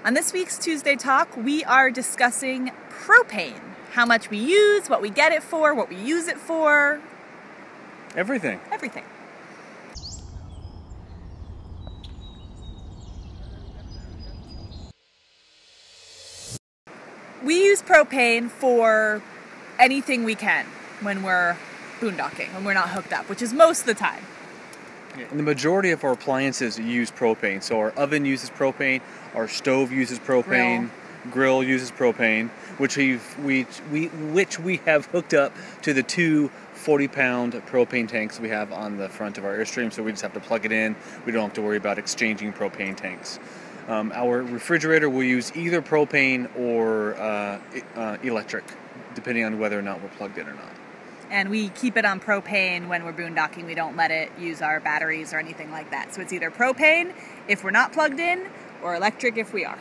On this week's Tuesday Talk, we are discussing propane. How much we use, what we get it for, what we use it for. Everything. Everything. We use propane for anything we can when we're boondocking, when we're not hooked up, which is most of the time. And the majority of our appliances use propane. So our oven uses propane, our stove uses propane, grill uses propane, which we have hooked up to the two 40-pound propane tanks we have on the front of our Airstream. So we just have to plug it in. We don't have to worry about exchanging propane tanks. Our refrigerator will use either propane or electric, depending on whether or not we're plugged in or not. And we keep it on propane when we're boondocking. We don't let it use our batteries or anything like that. So it's either propane if we're not plugged in, or electric if we are.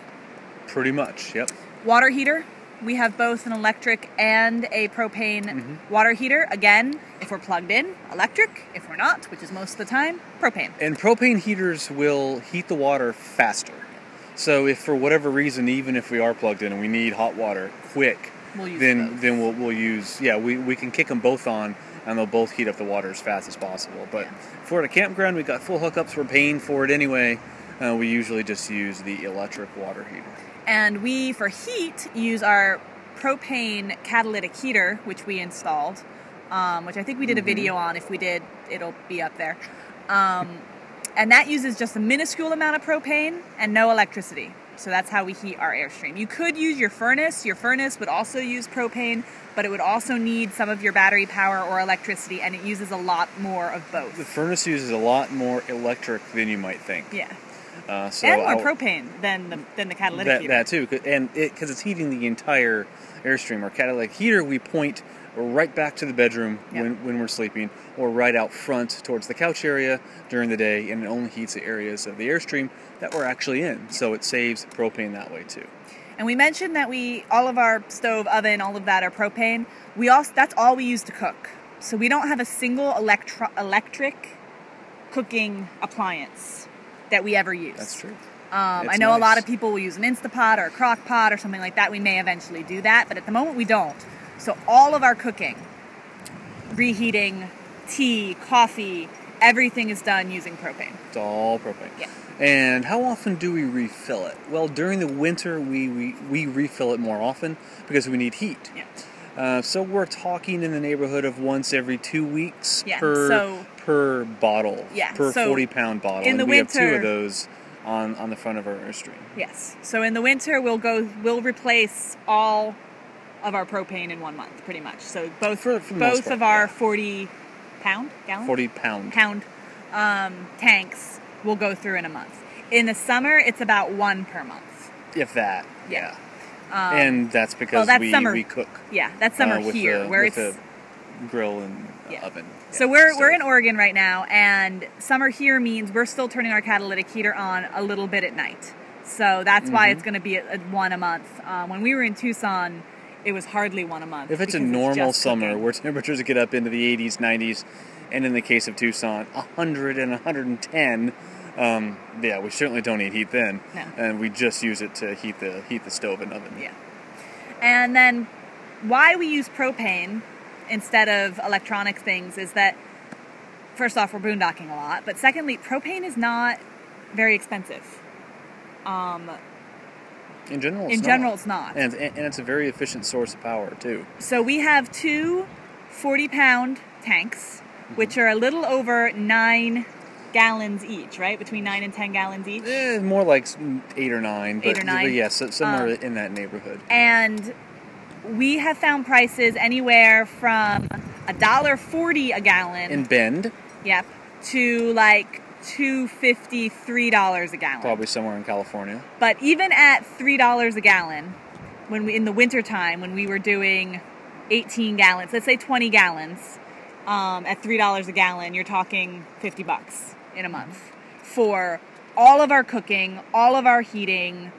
Pretty much, yep. Water heater. We have both an electric and a propane water heater. Again, if we're plugged in, electric. If we're not, which is most of the time, propane. And propane heaters will heat the water faster. So if for whatever reason, even if we are plugged in and we need hot water quick, we'll use we can kick them both on and they'll both heat up the water as fast as possible. But if we're at a campground, we've got full hookups, we're paying for it anyway, we usually just use the electric water heater. And we, for heat, use our propane catalytic heater, which we installed, which I think we did a video on. If we did, it'll be up there. And that uses just a minuscule amount of propane and no electricity. So that's how we heat our Airstream. You could use your furnace. Your furnace would also use propane, but it would also need some of your battery power or electricity, and it uses a lot more of both. The furnace uses a lot more electric than you might think. Yeah. And more propane than the catalytic heater. That too, and because it's heating the entire Airstream. Our catalytic heater, we point right back to the bedroom when we're sleeping, or right out front towards the couch area during the day, and it only heats the areas of the Airstream that we're actually in. So it saves propane that way too. And we mentioned that all of our stove, oven, all of that are propane. That's all we use to cook. So we don't have a single electric cooking appliance that we ever use. That's true. I know a lot of people will use an Instapot or a crock pot or something like that. We may eventually do that, but at the moment we don't. So all of our cooking, reheating, tea, coffee, everything is done using propane. It's all propane. Yeah. And how often do we refill it? Well, during the winter, we refill it more often because we need heat. Yeah. So we're talking in the neighborhood of once every 2 weeks per bottle, per 40-pound bottle. In the we winter, have two of those on the front of our Airstream. Yes. So in the winter, we'll replace all of our propane in 1 month, pretty much. So both of our 40-pound tanks will go through in a month. In the summer, it's about one per month. If that, yeah. And that's because we cook. Yeah, that's summer here, where it's a grill and oven. Yeah, so we're in Oregon right now, and summer here means we're still turning our catalytic heater on a little bit at night. So that's why it's going to be one a month. When we were in Tucson, it was hardly one a month. If it's a normal summer where temperatures get up into the 80s, 90s, and in the case of Tucson, 100 and 110, we certainly don't need heat then. No. And we just use it to heat the stove and oven. Yeah. And then why we use propane instead of electronic things is that, first off, we're boondocking a lot, but secondly, propane is not very expensive. In general, it's not. And it's a very efficient source of power, too. So we have two 40-pound tanks, which are a little over 9 gallons each, right? Between 9 and 10 gallons each? More like 8 or 9. 8 or 9? But yes, somewhere in that neighborhood. And we have found prices anywhere from $1.40 a gallon. In Bend. Yep. To like $2.50, $3 a gallon. Probably somewhere in California. But even at $3 a gallon, in the wintertime, when we were doing 18 gallons, let's say 20 gallons, at $3 a gallon, you're talking $50 in a month for all of our cooking, all of our heating,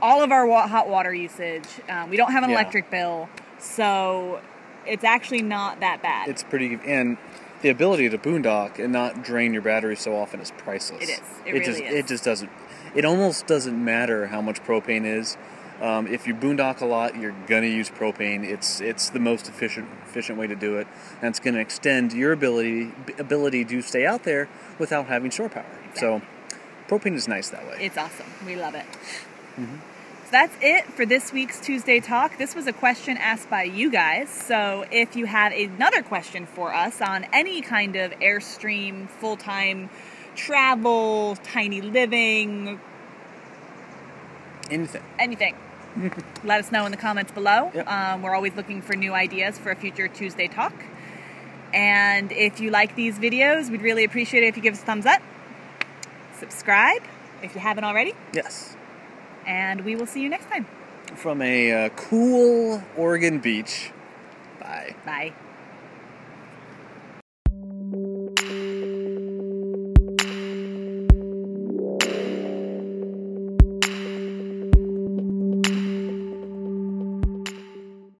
all of our hot water usage. We don't have an electric bill, so it's actually not that bad. It's pretty, and the ability to boondock and not drain your battery so often is priceless. It is. It really is. It just doesn't. it almost doesn't matter how much propane is. If you boondock a lot, you're gonna use propane. It's the most efficient way to do it, and it's gonna extend your ability to stay out there without having shore power. Exactly. So, propane is nice that way. It's awesome. We love it. So that's it for this week's Tuesday Talk. This was a question asked by you guys. So if you have another question for us on any kind of Airstream, full-time travel, tiny living, anything. Let us know in the comments below. Yep. We're always looking for new ideas for a future Tuesday Talk. And if you like these videos, we'd really appreciate it if you give us a thumbs up. Subscribe if you haven't already. Yes. And we will see you next time. From a cool Oregon beach. Bye. Bye.